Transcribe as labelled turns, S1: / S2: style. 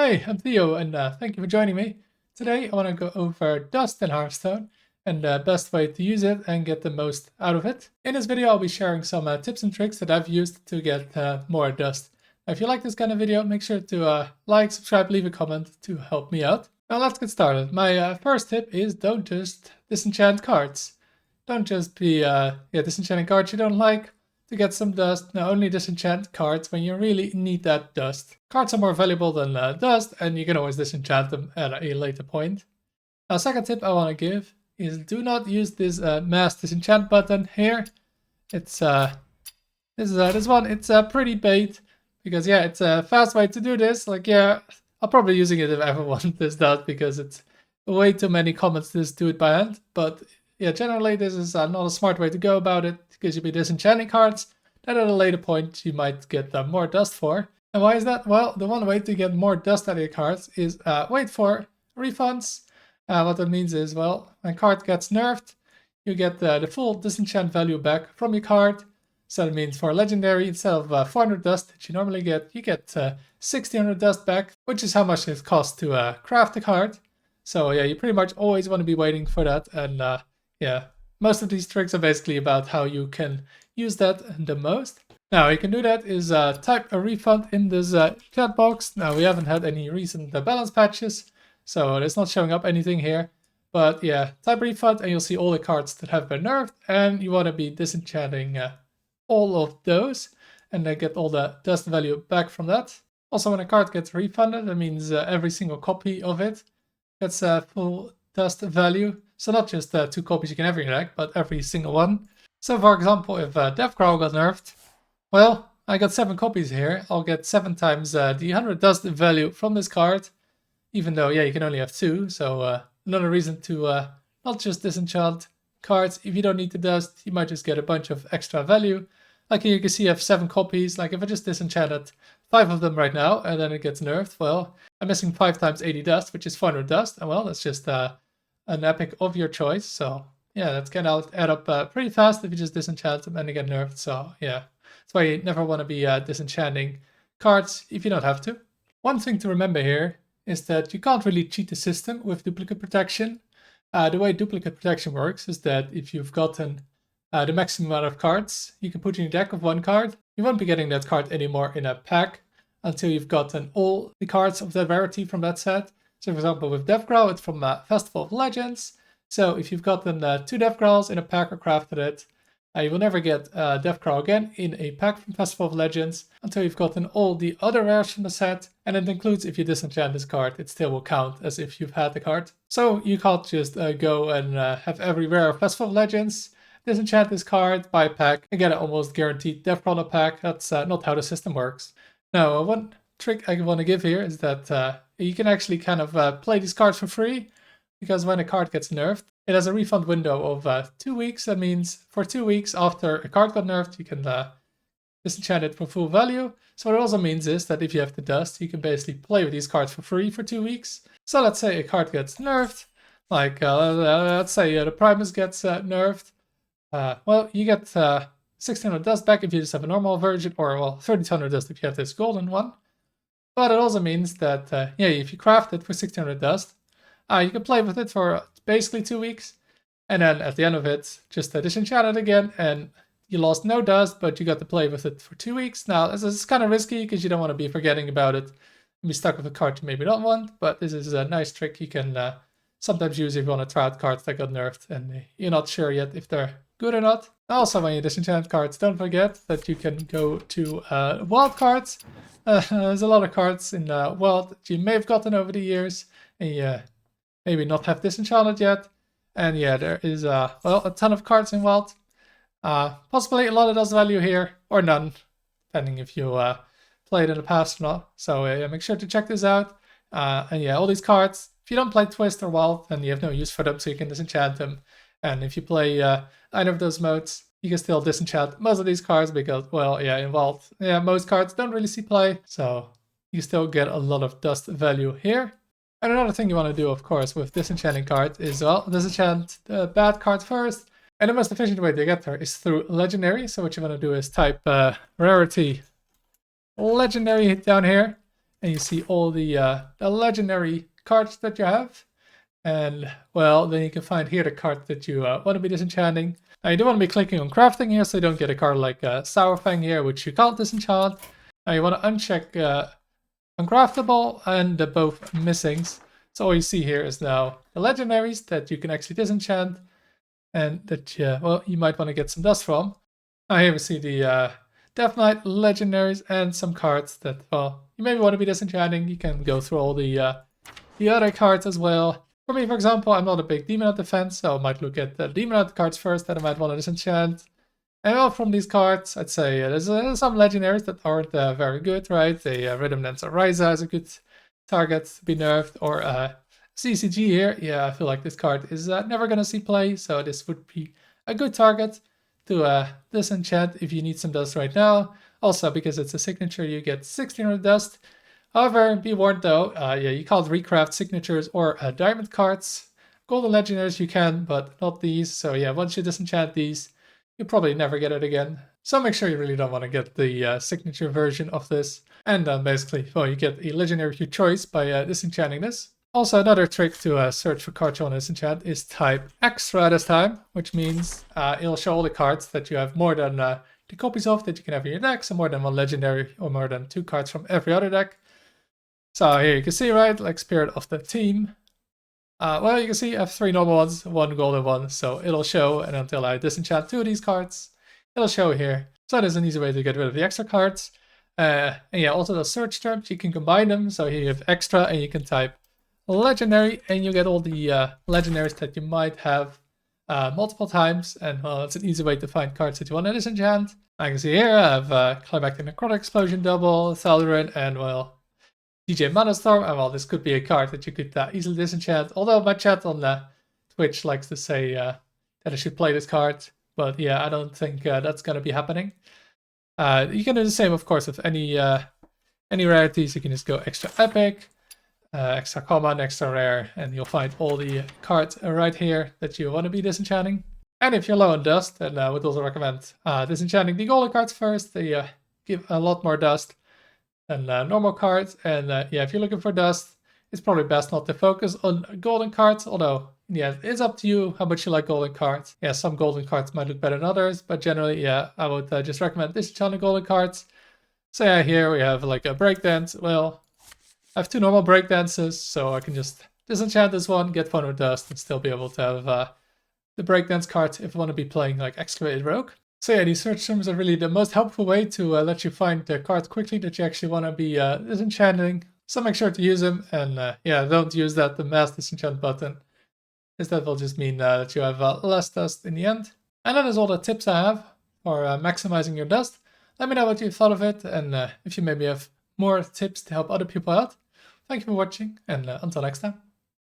S1: Hey, I'm Theo, and thank you for joining me. Today, I want to go over dust in Hearthstone and the best way to use it and get the most out of it. In this video, I'll be sharing some tips and tricks that I've used to get more dust. Now, if you like this kind of video, make sure to like, subscribe, leave a comment to help me out. Now, let's get started. My first tip is don't just disenchant cards. Don't just be disenchanting cards you don't like to get some dust. Now, only disenchant cards when you really need that dust. Cards are more valuable than dust, and you can always disenchant them at a later point. Now, second tip I want to give is do not use this mass disenchant button here. It's this one. It's pretty bait because it's a fast way to do this. I'll probably using it if I ever want this dust because it's way too many comments to just do it by hand. But yeah, generally this is not a smart way to go about it because you'll be disenchanting cards that at a later point you might get more dust for. And why is that? Well, the one way to get more dust out of your cards is wait for refunds. What that means is, well, when a card gets nerfed, you get the full disenchant value back from your card. So that means for legendary, instead of 400 dust that you normally get, you get 1600 dust back, which is how much it costs to craft the card. So yeah, you pretty much always want to be waiting for that. And most of these tricks are basically about how you can use that the most. Now, you can do that is type a refund in this chat box. Now, we haven't had any recent balance patches, so it's not showing up anything here. But yeah, type refund and you'll see all the cards that have been nerfed, and you want to be disenchanting all of those and then get all the dust value back from that. Also, when a card gets refunded, that means every single copy of it gets full dust value. So not just 2 copies you can have in your deck, but every single one. So for example, if Death Growl got nerfed, well, I got 7 copies here. I'll get 7 times the 100 dust value from this card, even though, you can only have 2. So another reason to not just disenchant cards. If you don't need the dust, you might just get a bunch of extra value. Like here you can see I have 7 copies. Like if I just disenchanted 5 of them right now and then it gets nerfed, well, I'm missing 5 times 80 dust, which is 400 dust. And well, that's just an epic of your choice. So yeah, that's gonna add up pretty fast if you just disenchant them and they get nerfed. So yeah. That's why you never want to be disenchanting cards if you don't have to. One thing to remember here is that you can't really cheat the system with duplicate protection. The way duplicate protection works is that if you've gotten the maximum amount of cards you can put in your deck of 1 card, you won't be getting that card anymore in a pack until you've gotten all the cards of that rarity from that set. So for example, with Death Growl, it's from Festival of Legends. So if you've gotten 2 Death Growls in a pack or crafted it, you will never get Death Growl again in a pack from Festival of Legends until you've gotten all the other rares from the set, and it includes if you disenchant this card, it still will count as if you've had the card. So you can't just go and have every rare of Festival of Legends, disenchant this card, buy a pack, and get an almost guaranteed Death Growl pack. That's not how the system works. Now, one trick I want to give here is that you can actually kind of play these cards for free, because when a card gets nerfed, it has a refund window of 2 weeks. That means for 2 weeks after a card got nerfed, you can disenchant it for full value. So what it also means is that if you have the dust, you can basically play with these cards for free for 2 weeks. So let's say a card gets nerfed, like let's say the Primus gets nerfed. Well, you get 1600 dust back if you just have a normal version, or well, 3200 dust if you have this golden one. But it also means that if you craft it for 1600 dust, you can play with it for basically 2 weeks, and then at the end of it, just disenchant it again, and you lost no dust, but you got to play with it for 2 weeks. Now, this is kind of risky because you don't want to be forgetting about it and be stuck with a card you maybe don't want, but this is a nice trick you can sometimes use if you want to try out cards that got nerfed and you're not sure yet if they're good or not. Also, when you disenchant cards, don't forget that you can go to wild cards. There's a lot of cards in wild that you may have gotten over the years, and maybe not have disenchanted yet. And there is a ton of cards in wild. Possibly a lot of dust value here, or none, depending if you played in the past or not. So make sure to check this out. All these cards, if you don't play Twist or Wild, then you have no use for them, so you can disenchant them. And if you play either of those modes, you can still disenchant most of these cards because, in Wild, most cards don't really see play, so you still get a lot of dust value here. And another thing you want to do, of course, with disenchanting cards is, disenchant the bad card first. And the most efficient way to get there is through legendary. So what you want to do is type rarity legendary down here. and you see all the legendary cards that you have. And well, then you can find here the card that you want to be disenchanting. Now you do want to be clicking on crafting here, so you don't get a card like Sour Fang here, which you can't disenchant. Now you want to uncheck uncraftable and both missings. So all you see here is now the legendaries that you can actually disenchant, and that well, you might want to get some dust from. Now here we see the Death Knight legendaries and some cards that, well, you maybe want to be disenchanting. You can go through all the other cards as well. For me, for example, I'm not a big Demon Out defense, so I might look at the Demon Out cards first that I might want to disenchant. And well, from these cards, I'd say there's some legendaries that aren't very good, right? The Rhythm Dancer Ryza is a good target to be nerfed, or CCG here. Yeah, I feel like this card is never going to see play, so this would be a good target to disenchant if you need some dust right now. Also, because it's a signature, you get 1600 dust. However, be warned though, yeah, you can't recraft signatures or diamond cards. Golden legendaries you can, but not these. So yeah, once you disenchant these, you'll probably never get it again. So make sure you really don't want to get the signature version of this. And then basically, well, you get a legendary of your choice by disenchanting this. Also, another trick to search for cards you want to disenchant is type extra this time, which means it'll show all the cards that you have more than the copies of that you can have in your deck, so more than one legendary or more than 2 cards from every other deck. So here you can see, right, like Spirit of the Team. Well, you can see I have 3 normal ones, 1 golden one, so it'll show, and until I disenchant 2 of these cards, it'll show here. So there's an easy way to get rid of the extra cards. And yeah, also the search terms, you can combine them, so here you have extra, and you can type legendary, and you get all the legendaries that you might have multiple times, and well, it's an easy way to find cards that you want to disenchant. I can see here I have Climactic Necrotic Explosion double, Thalarin, and well, DJ Manastorm, and well, this could be a card that you could easily disenchant, although my chat on Twitch likes to say that I should play this card, but yeah, I don't think that's going to be happening. You can do the same, of course, with any rarities. You can just go extra epic, extra common, extra rare, and you'll find all the cards right here that you want to be disenchanting. And if you're low on dust, then I would also recommend disenchanting the golden cards first. They give a lot more dust than normal cards. And yeah, if you're looking for dust, it's probably best not to focus on golden cards, although yeah, it's up to you how much you like golden cards. Yeah, some golden cards might look better than others, but generally, yeah, I would just recommend disenchanting golden cards. So yeah, here we have like a breakdance. Well, I have 2 normal breakdances, so I can just disenchant this one, get 1 with dust, and still be able to have the breakdance card if I want to be playing like Excavated Rogue. So yeah, these search terms are really the most helpful way to let you find the cards quickly that you actually want to be disenchanting. So make sure to use them, and yeah, don't use the mass disenchant button, as that will just mean that you have less dust in the end. And that is all the tips I have for maximizing your dust. Let me know what you thought of it, and if you maybe have more tips to help other people out. Thank you for watching, and until next time.